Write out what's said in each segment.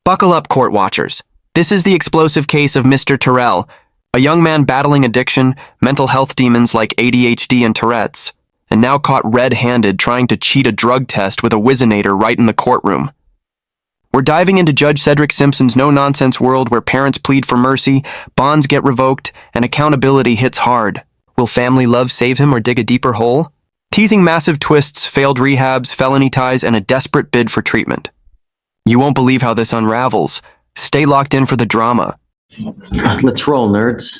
Buckle up, court watchers. This is the explosive case of Mr. Terrell, a young man battling addiction, mental health demons like ADHD and Tourette's, and now caught red-handed trying to cheat a drug test with a Whizzinator right in the courtroom. We're diving into Judge Cedric Simpson's no-nonsense world where parents plead for mercy, bonds get revoked, and accountability hits hard. Will family love save him or dig a deeper hole? Teasing massive twists, failed rehabs, felony ties, and a desperate bid for treatment. You won't believe how this unravels. Stay locked in for the drama. Let's roll, nerds.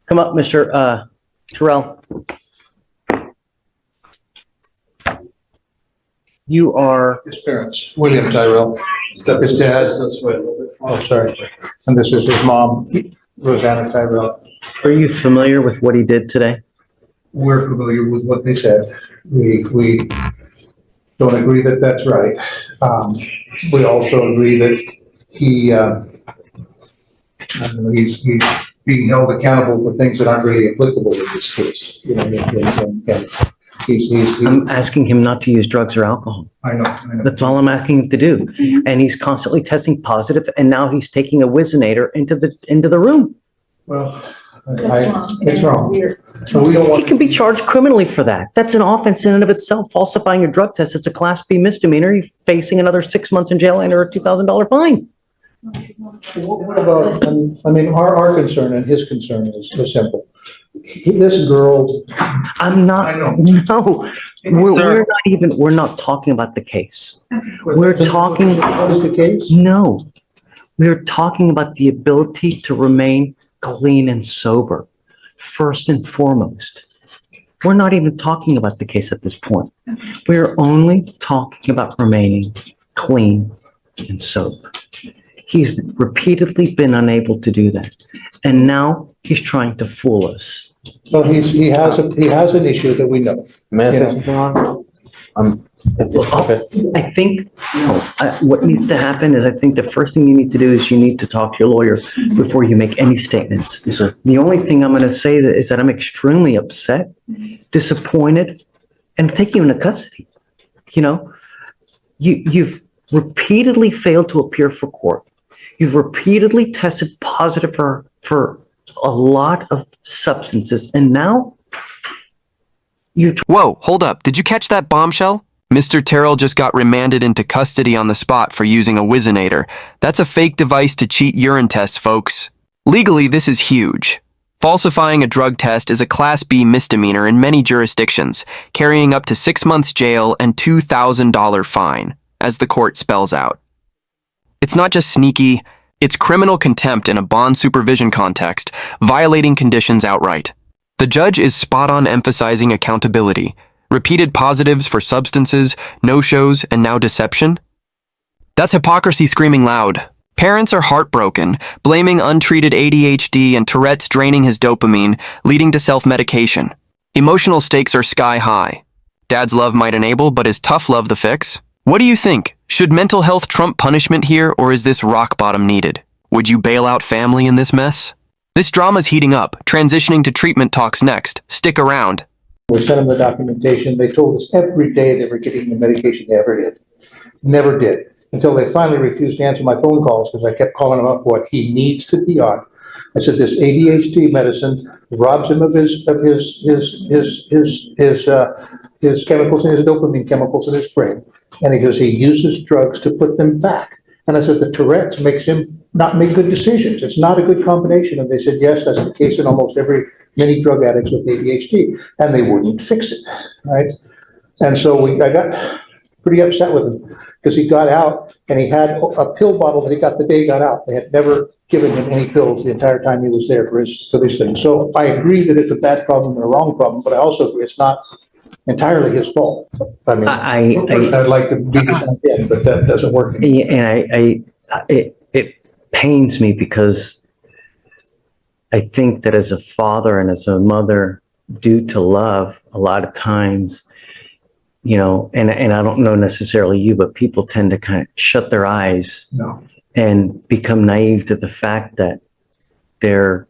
Come up, Mr. Terrell. You are... His parents, William Tyrell. His dad, oh, sorry. And this is his mom, Rosanna Tyrell. Are you familiar with what he did today? We're familiar with what they said. We don't agree that that's right. We also agree that he's being held accountable for things that aren't really applicable in this case. You know, and I'm asking him not to use drugs or alcohol. I know. That's all I'm asking him to do. And he's constantly testing positive, and now he's taking a Whizzinator into the room. Well, it's wrong. So we don't He want. can be charged criminally for that. That's an offense in and of itself. Falsifying your drug test, it's a Class B misdemeanor. You're facing another 6 months in jail and or a $2,000 fine. What about, I mean, our concern and his concern is simple. This girl. I'm not, I know. no, we're not talking about the case. We're talking, What is the case? no, we're talking about the ability to remain clean and sober, first and foremost. We're not even talking about the case at this point. We're only talking about remaining clean and sober. He's repeatedly been unable to do that. And now he's trying to fool us. Well, he has an issue that we know. May I You say know. something on? Okay. I think, what needs to happen is I think the first thing you need to do is you need to talk to your lawyer before you make any statements. Yes, sir. The only thing I'm going to say is that I'm extremely upset, disappointed, and taking you into custody. You know, you've repeatedly failed to appear for court. You've repeatedly tested positive for a lot of substances, and now you're... Whoa, hold up. Did you catch that bombshell? Mr. Terrell just got remanded into custody on the spot for using a Whizzinator. That's a fake device to cheat urine tests, folks. Legally, this is huge. Falsifying a drug test is a Class B misdemeanor in many jurisdictions, carrying up to 6 months jail and $2,000 fine, as the court spells out. It's not just sneaky, it's criminal contempt in a bond supervision context, violating conditions outright. The judge is spot on emphasizing accountability, repeated positives for substances, no-shows, and now deception. That's hypocrisy screaming loud. Parents are heartbroken, blaming untreated ADHD and Tourette's draining his dopamine, leading to self-medication. Emotional stakes are sky high. Dad's love might enable, but is tough love the fix? What do you think? Should mental health trump punishment here, or is this rock bottom needed? Would you bail out family in this mess? This drama's heating up, transitioning to treatment talks next. Stick around. We sent them the documentation. They told us every day they were getting the medication they ever did. Never did. Until they finally refused to answer my phone calls because I kept calling him up what he needs to be on. I said, this ADHD medicine robs him of his chemicals and his dopamine chemicals in his brain. And he goes, he uses drugs to put them back. And I said, the Tourette's makes him not make good decisions. It's not a good combination. And they said, yes, that's the case in almost many drug addicts with ADHD. And they wouldn't fix it, right? And so I got pretty upset with him because he got out and he had a pill bottle that he got the day he got out. They had never given him any pills the entire time he was there for this thing. So I agree that it's a bad problem and a wrong problem, but I also agree it's not entirely his fault. I mean, I'd like to beat this on the end, but that doesn't work. And it pains me because I think that as a father and as a mother, due to love, a lot of times, you know, and I don't know necessarily you, but people tend to kind of shut their eyes and become naive to the fact that they're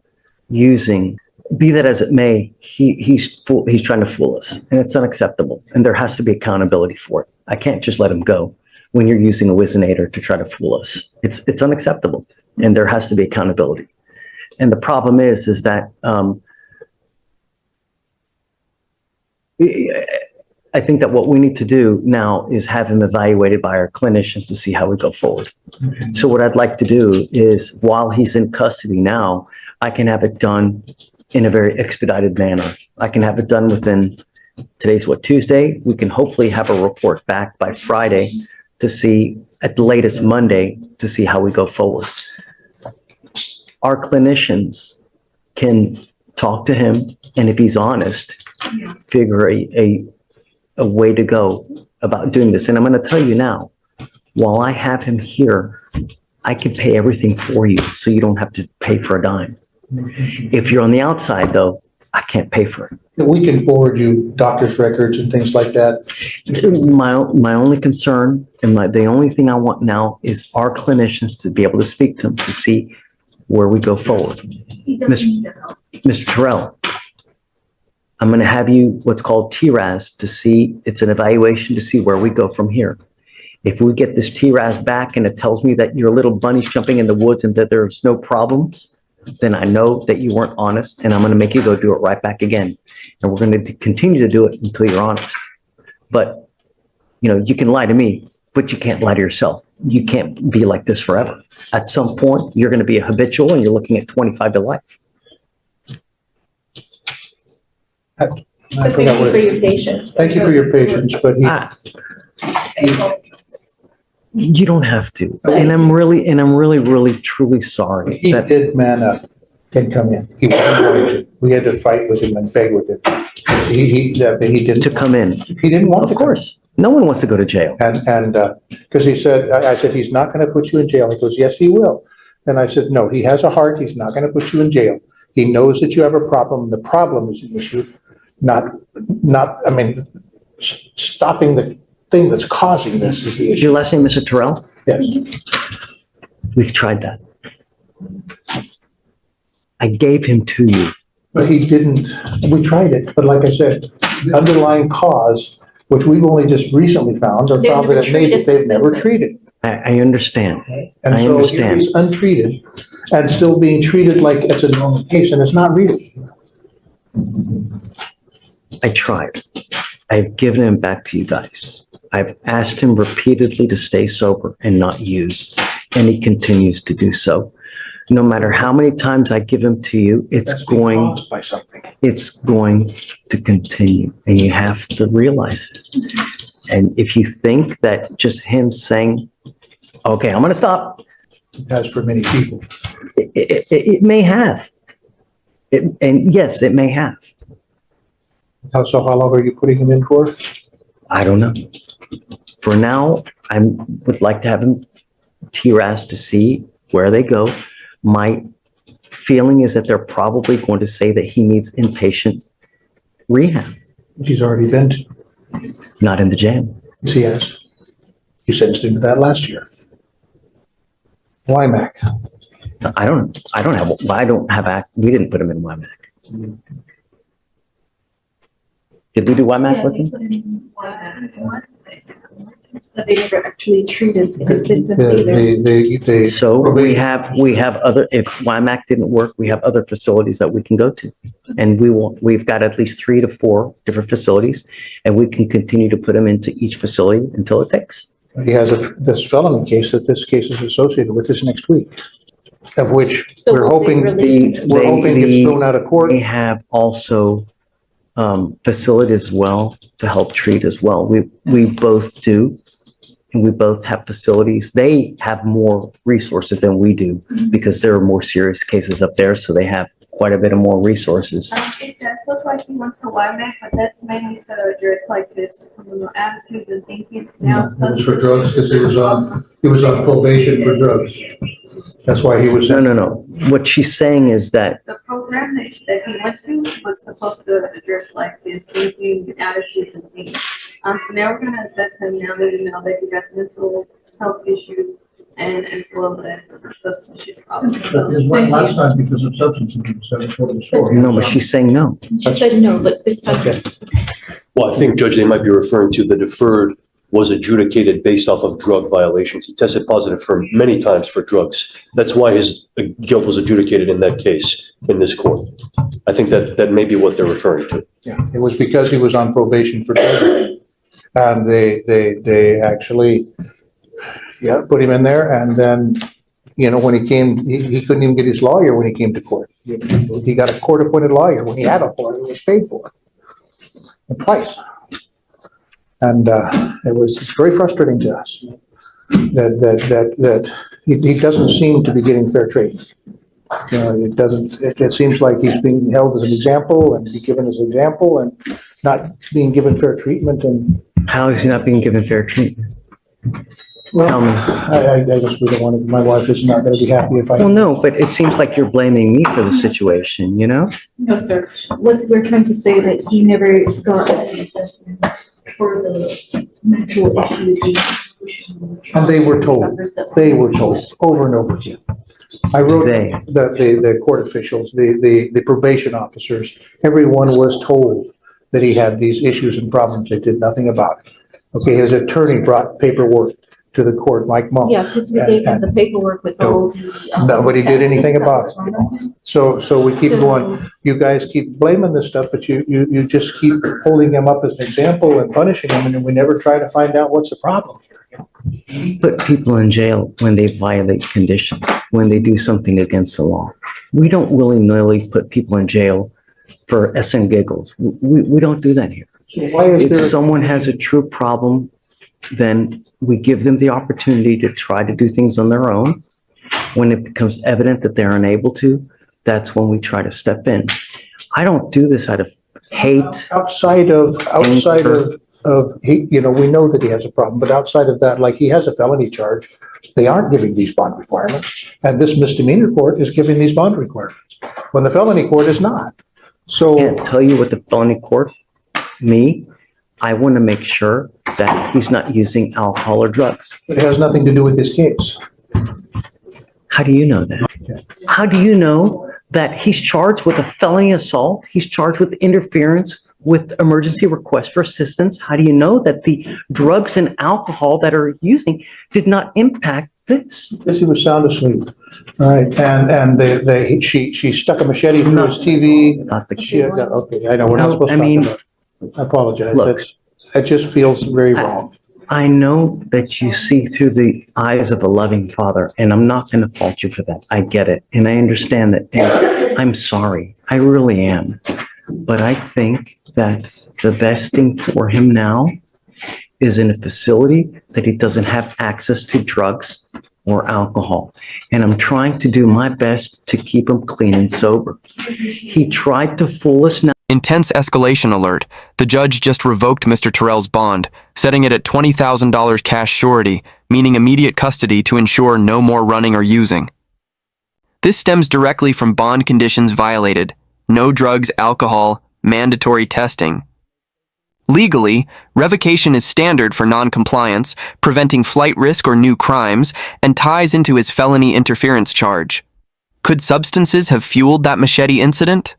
using, be that as it may, he's trying to fool us, and it's unacceptable, and there has to be accountability for it. I can't just let him go. when you're using a Whizzinator to try to fool us. It's unacceptable, and there has to be accountability. And the problem is that I think that what we need to do now is have him evaluated by our clinicians to see how we go forward. Okay. So what I'd like to do is, while he's in custody now, I can have it done in a very expedited manner. I can have it done within, today's what, Tuesday? We can hopefully have a report back by Friday to see, at the latest Monday, to see how we go forward. Our clinicians can talk to him, and if he's honest, figure a way to go about doing this. And I'm going to tell you now, while I have him here, I can pay everything for you, so you don't have to pay for a dime. If you're on the outside, though, I can't pay for it. We can forward you doctor's records and things like that. My only concern and the only thing I want now is our clinicians to be able to speak to him to see where we go forward. Mr. Terrell, I'm going to have you what's called TRAS to see, it's an evaluation to see where we go from here. If we get this TRAS back and it tells me that your little bunny's jumping in the woods and that there's no problems, then I know that you weren't honest, and I'm going to make you go do it right back again. And we're going to continue to do it until you're honest. But, you can lie to me, but you can't lie to yourself. You can't be like this forever. At some point, you're going to be a habitual and you're looking at 25 to life. I But forgot thank you what for it- your patience. Thank you for your patience, but You don't have to. And I'm really, truly sorry he that did man up and come in. He wasn't going to. We had to fight with him and beg with him. He didn't. to come in. He didn't want to. Of course, no one wants to go to jail. And because he said, I said, he's not going to put you in jail. He goes, yes, he will. And I said, no, he has a heart. He's not going to put you in jail. He knows that you have a problem. The problem is the issue, stopping the thing that's causing this is the Is issue. your last name Mr. Terrell? Yes. We've tried that. I gave him to you. But he didn't, we tried it, but like I said, the underlying cause, which we've only just recently found, or They've found that never it may be, treated the they've never symptoms. treated. I understand. And I so here understand. he's untreated and still being treated like it's a normal case, and it's not really. I tried. I've given him back to you guys. I've asked him repeatedly to stay sober and not use, and he continues to do so. No matter how many times I give him to you, That's being caused by something. it's going to continue, and you have to realize it. And if you think that just him saying, okay, I'm going to stop, It has for many people. it may have. And yes, it may have. So how long are you putting him in for? I don't know. For now, I would like to have him TRAS to see where they go. My feeling is that they're probably going to say that he needs inpatient rehab, Which he's already been to. not in the jail. Yes. You sentenced him to that last year. WIMAC. We didn't put him in WIMAC. Did we do WIMAC with him? But they never actually treated the symptoms either. They. So we have other, if WIMAC didn't work, we have other facilities that we can go to. And we've got at least 3 to 4 different facilities, and we can continue to put them into each facility until it takes. He has this felony case that this case is associated with this next week, of which So we're will they hoping, release- we're hoping gets thrown out of court. They have also facilities as well to help treat as well. We both do, and we both have facilities. They have more resources than we do because there are more serious cases up there, so they have quite a bit of more resources. It does look like he went to WIMAC, but that's mainly to address like this criminal attitudes and thinking. Now, It was for drugs because he was on probation for drugs. That's why he was. No. What she's saying is that the program that he went to was supposed to address like this thinking, attitudes, and things. So now we're gonna assess him now that we know that he has mental health issues and as well as substance use problems. So, thank you. time because of substance abuse, that's what it was for. no, but she's saying no. She said no, but this time Okay. it's Well, I think, Judge, they might be referring to the deferred was adjudicated based off of drug violations. He tested positive for many times for drugs. That's why his guilt was adjudicated in that case in this court. I think that may be what they're referring to. Yeah, it was because he was on probation for drug use. And they actually, put him in there. And then, when he came, he couldn't even get his lawyer when he came to court. He got a court-appointed lawyer when he had a lawyer. It was paid for. And twice. And it was very frustrating to us that he doesn't seem to be getting fair treatment. It seems like he's being held as an example and be given as an example and not being given fair treatment. And How is he not being given fair treatment? well, Tell me. I just really wanted, my wife is not going to be happy if I. Well, no, but it seems like you're blaming me for the situation, No, sir. What we're trying to say that he never got an assessment for the mental issue. And they were told over and over again. I wrote They. the court officials, the probation officers, everyone was told that he had these issues and problems. They did nothing about it. Okay, his attorney brought paperwork to the court, Mike Monk. Yeah, because we gave him the paperwork with all the. Nobody did anything about it. it. So we keep going, you guys keep blaming this stuff, but you just keep holding him up as an example and punishing him, and then we never try to find out what's the problem here. Put people in jail when they violate conditions, when they do something against the law. We don't willy-nilly put people in jail for s and giggles. We don't do that here. So why is If there? someone has a true problem, then we give them the opportunity to try to do things on their own. When it becomes evident that they're unable to, that's when we try to step in. I don't do this out of hate. Outside of, he, we know that he has a problem, but outside of that, like he has a felony charge, they aren't giving these bond requirements. And this misdemeanor court is giving these bond requirements, when the felony court is not. I So, can't tell you what the felony court, I want to make sure that he's not using alcohol or drugs. it has nothing to do with this case. How do you know that? How do you know that he's charged with a felony assault? He's charged with interference with emergency request for assistance. How do you know that the drugs and alcohol that are using did not impact this? Because he was sound asleep. All right, and she stuck a machete through his TV. Not the She, okay, I know, we're not No, supposed I to mean, talk about it. I apologize. look. That just feels very wrong. I know that you see through the eyes of a loving father, and I'm not going to fault you for that. I get it. And I understand that. And I'm sorry. I really am. But I think that the best thing for him now is in a facility that he doesn't have access to drugs or alcohol. And I'm trying to do my best to keep him clean and sober. He tried to fool us now. Intense escalation alert. The judge just revoked Mr. Terrell's bond, setting it at $20,000 cash surety, meaning immediate custody to ensure no more running or using. This stems directly from bond conditions violated: no drugs, alcohol, mandatory testing. Legally, revocation is standard for non-compliance, preventing flight risk or new crimes, and ties into his felony interference charge. Could substances have fueled that machete incident?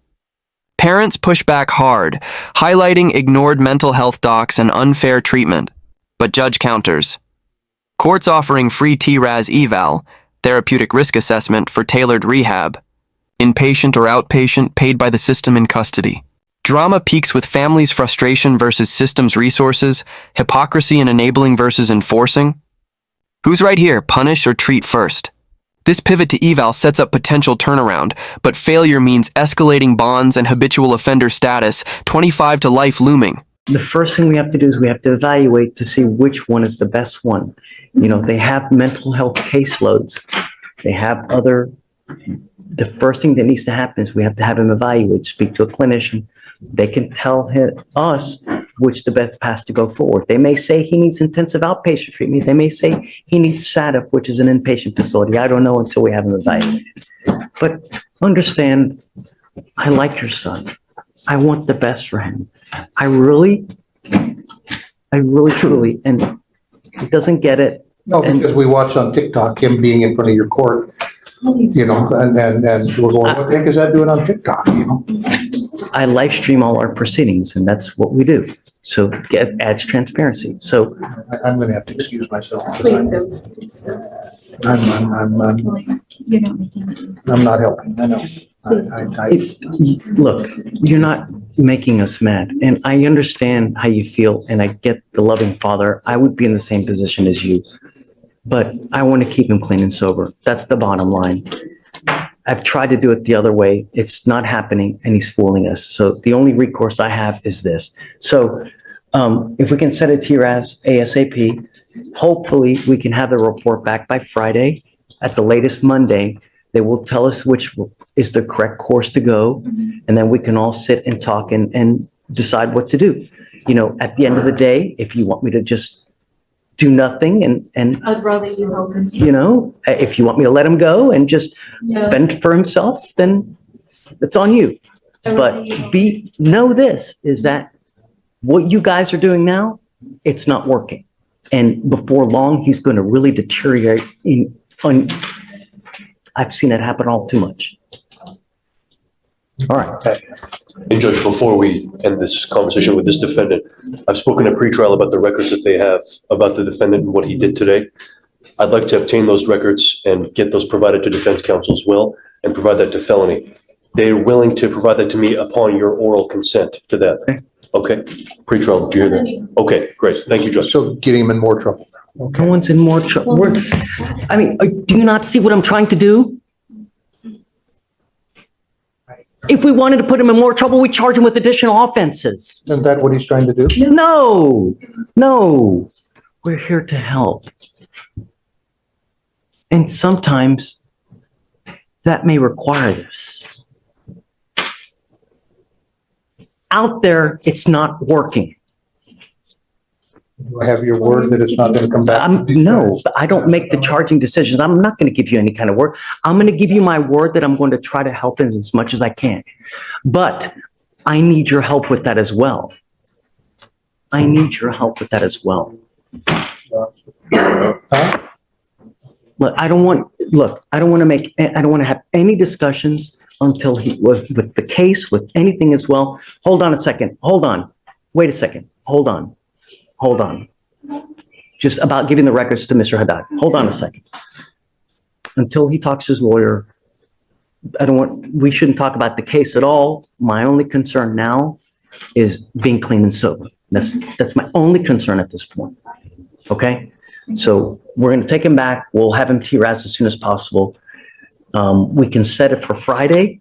Parents push back hard, highlighting ignored mental health docs and unfair treatment. But judge counters. Courts offering free TRAS eval, therapeutic risk assessment for tailored rehab. Inpatient or outpatient paid by the system in custody. Drama peaks with families' frustration versus systems resources, hypocrisy in enabling versus enforcing. Who's right here, punish or treat first? This pivot to eval sets up potential turnaround, but failure means escalating bonds and habitual offender status, 25 to life looming. The first thing we have to do is we have to evaluate to see which one is the best one. They have mental health caseloads. They have the first thing that needs to happen is we have to have him evaluate, speak to a clinician. They can tell us which the best path to go forward. They may say he needs intensive outpatient treatment. They may say he needs SADP, which is an inpatient facility. I don't know until we have him evaluated. But understand, I like your son. I want the best for him. I really truly, and he doesn't get it. No, because we watched on TikTok him being in front of your court, and we're going, what the heck is that doing on TikTok, I live stream all our proceedings, and that's what we do. So adds transparency. So I'm gonna have to excuse myself. Please do. You're not making it. I'm not helping, I know. look, you're not making us mad. And I understand how you feel and I get the loving father. I would be in the same position as you. But I want to keep him clean and sober. That's the bottom line. I've tried to do it the other way. It's not happening and he's fooling us. So the only recourse I have is this. So if we can set it to your as ASAP, hopefully we can have the report back by Friday, at the latest Monday. They will tell us which is the correct course to go. And then we can all sit and talk and decide what to do. You know, at the end of the day, if you want me to just do nothing and I'd rather you help him. you know, if you want me to let him go and just No, fend for himself, then it's on you. I'd But rather you help know this, is that what you guys are doing now, it's not working. And before long, he's going to really deteriorate I've seen it happen all too much. All right. And Judge, before we end this conversation with this defendant, I've spoken at pretrial about the records that they have about the defendant and what he did today. I'd like to obtain those records and get those provided to defense counsel as well and provide that to felony. They're willing to provide that to me upon your oral consent to that. Okay? Pretrial, did you hear that? Okay, great. Thank you, Judge. So getting him in more trouble. No one's in more trouble. I mean, do you not see what I'm trying to do? If we wanted to put him in more trouble, we charge him with additional offenses. Isn't that what he's trying to do? No, we're here to help. And sometimes that may require this. Out there, it's not working. Do I have your word that it's not gonna come back? No, but I don't make the charging decisions. I'm not going to give you any kind of word. I'm going to give you my word that I'm going to try to help him as much as I can. But I need your help with that as well. I need your help with that as well. Look, I don't want to have any discussions until with the case, with anything as well. Hold on a second. Hold on. Wait a second. Hold on. Just about giving the records to Mr. Haddad. Hold on a second. Until he talks to his lawyer, we shouldn't talk about the case at all. My only concern now is being clean and sober. That's my only concern at this point. Okay? So we're going to take him back. We'll have him TRAS as soon as possible. We can set it for Friday.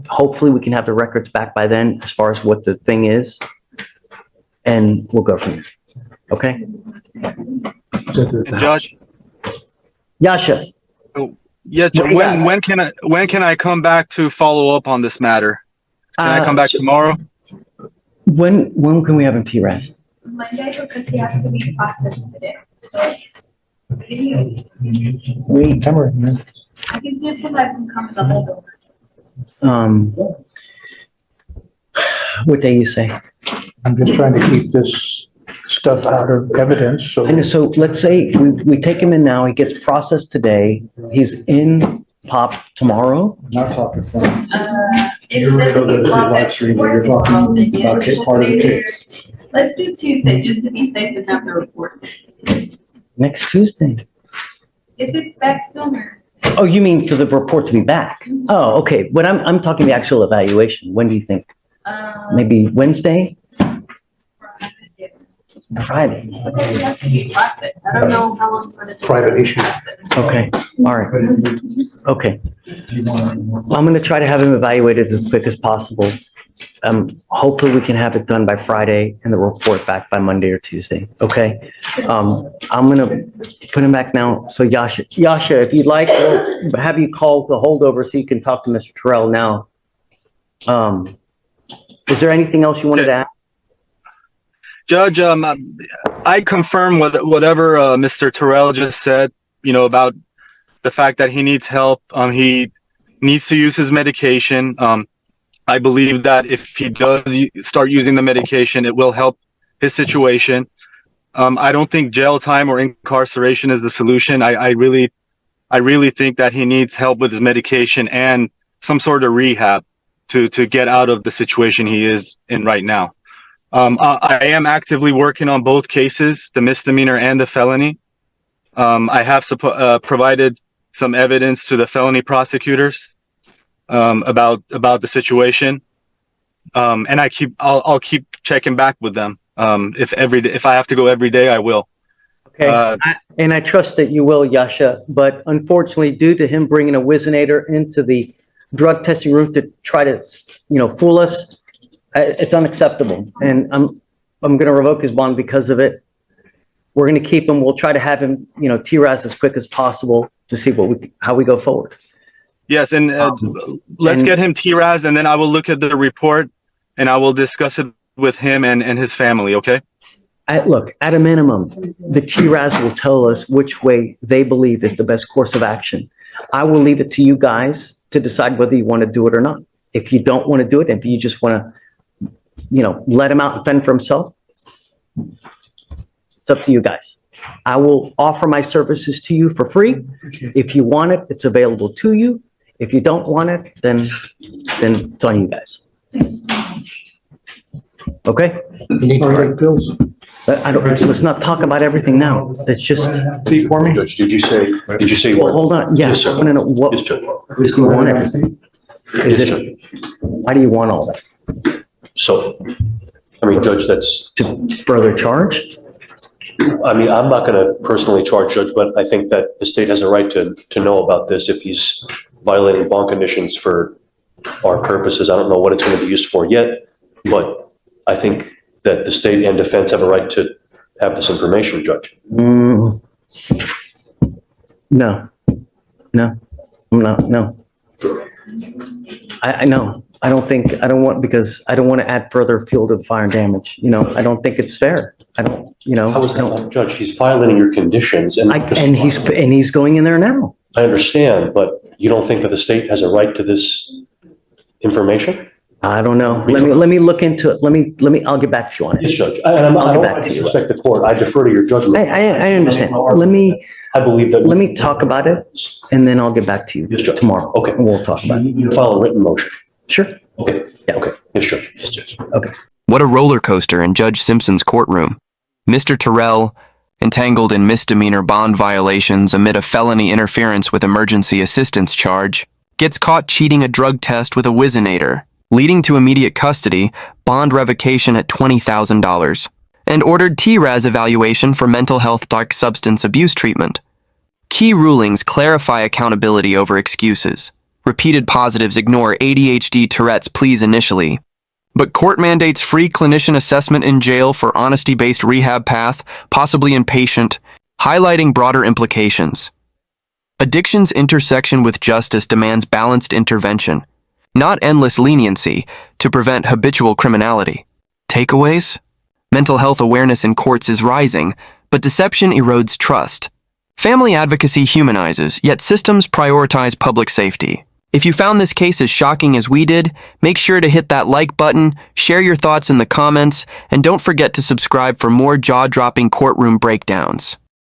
Hopefully we can have the records back by then as far as what the thing is. And we'll go from there. Okay? Judge, Yasha, yes, What do you got? when can I come back to follow up on this matter? Can I come back tomorrow? when can we have him TRAS? Monday, because he has to be processed today. So, can you, Wait, Tamara, man. I can see if somebody can come as a holdover. What day you say? I'm just trying to keep this stuff out of evidence, so. And so let's say we take him in now, he gets processed today, he's in POP tomorrow. Not talking from. If You're it doesn't sure that this is get brought live back stream, before you're tomorrow, talking then yes, about we'll part of the stay here. case. Let's do Tuesday, just to be safe and have the report. Next Tuesday. If it's back sooner, Oh, you mean for the report to be back? Oh, okay, but I'm talking the actual evaluation. When do you think? Maybe Wednesday? Friday? because it has to be processed. I don't know how long it's gonna take. Private issue. Okay, all right, okay. I'm gonna try to have him evaluated as quick as possible. Hopefully we can have it done by Friday and the report back by Monday or Tuesday, okay? I'm gonna put him back now. So Yasha, if you'd like, we'll have you call the holdover so you can talk to Mr. Terrell now. Is there anything else you wanted to add? Judge, I confirm whatever Mr. Terrell just said, about the fact that he needs help. He needs to use his medication. I believe that if he does start using the medication, it will help his situation. I don't think jail time or incarceration is the solution. I really think that he needs help with his medication and some sort of rehab to get out of the situation he is in right now. I am actively working on both cases, the misdemeanor and the felony. I have provided some evidence to the felony prosecutors about the situation, and I'll keep checking back with them. If I have to go every day, I will. Okay, and I trust that you will, Yasha, but unfortunately, due to him bringing a Whizzinator into the drug testing room to try to, fool us, it's unacceptable. And I'm going to revoke his bond because of it. We're going to keep him. We'll try to have him, TRAS as quick as possible to see how we go forward. Yes, and let's get him TRAS, and then I will look at the report, and I will discuss it with him and his family, okay? Look, at a minimum, the TRAS will tell us which way they believe is the best course of action. I will leave it to you guys to decide whether you want to do it or not. If you don't want to do it, if you just want to, let him out and fend for himself, it's up to you guys. I will offer my services to you for free. If you want it, it's available to you. If you don't want it, then it's on you guys. Okay? You need to pay bills. Let's not talk about everything now. Let's just see for me. Judge, did you say? Well, hold on. Yes, Yes, I sir. want to know what, Yes, Judge. do you want everything? Is Yes, it, Judge. why do you want all that? So, Judge, that's, To further charge? I'm not going to personally charge Judge, but I think that the state has a right to know about this if he's violating bond conditions for our purposes. I don't know what it's going to be used for yet, but I think that the state and defense have a right to have this information, Judge. No. No. I know. I don't want to add further fuel to the fire and damage. I don't think it's fair. How is that not, Judge? He's violating your conditions and he's going in there now. I understand, but you don't think that the state has a right to this information? I don't know. Let me look into it. I'll get back to you on Yes, it. Judge. I'll I get back don't to you. disrespect the court. I defer to your judgment. I understand. I believe that. Let me talk about it and then I'll get back to you Yes, Judge. tomorrow. Okay. And we'll talk about it. You file a written motion. Sure. Okay. Yeah. Okay. Yes, Judge. Yes, Judge. Okay. What a roller coaster in Judge Simpson's courtroom. Mr. Terrell, entangled in misdemeanor bond violations amid a felony interference with emergency assistance charge, gets caught cheating a drug test with a Whizzinator, leading to immediate custody, bond revocation at $20,000, and ordered TRAS evaluation for mental health dark substance abuse treatment. Key rulings clarify accountability over excuses. Repeated positives ignore ADHD Tourette's pleas initially. But court mandates free clinician assessment in jail for honesty-based rehab path, possibly inpatient, highlighting broader implications. Addiction's intersection with justice demands balanced intervention, not endless leniency, to prevent habitual criminality. Takeaways? Mental health awareness in courts is rising, but deception erodes trust. Family advocacy humanizes, yet systems prioritize public safety. If you found this case as shocking as we did, make sure to hit that like button, share your thoughts in the comments, and don't forget to subscribe for more jaw-dropping courtroom breakdowns.